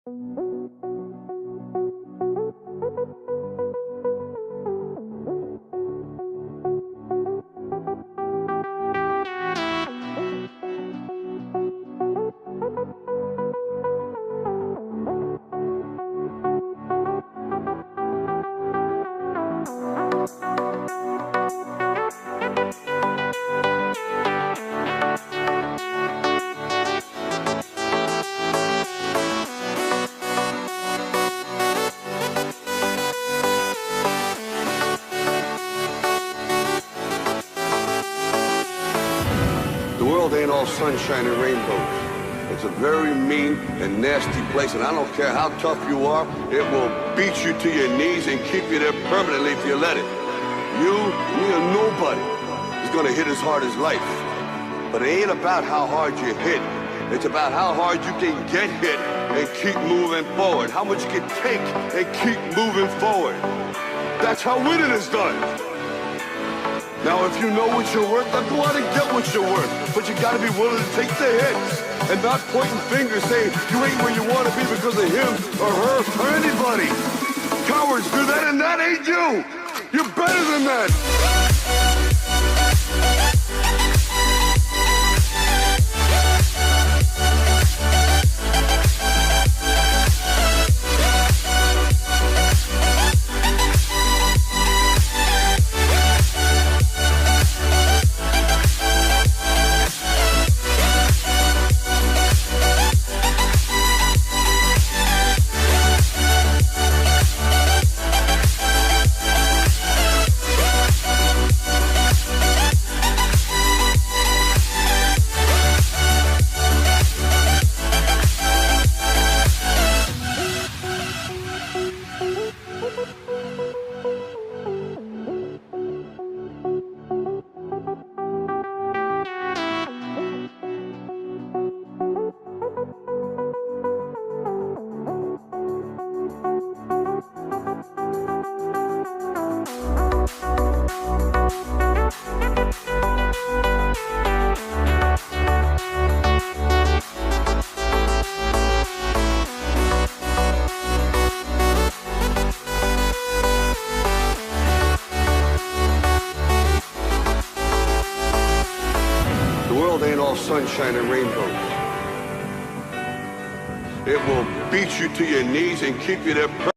The world ain't all sunshine and rainbows. It's a very mean and nasty place, and I don't care how tough you are, it will beat you to your knees and keep you there permanently if you let it. You, me, or nobody is gonna hit as hard as life. But it ain't about how hard you hit. It's about how hard you can get hit and keep moving forward. How much you can take and keep moving forward. That's how winning is done. Now, if you know what you're worth, then go out and get what you're worth. But you gotta be willing to take the hits and not pointing fingers saying you ain't where you wanna be because of him or her or anybody. Cowards do that, and that ain't you. You're better than that. Ain't all sunshine and rainbows. It will beat you to your knees and keep you there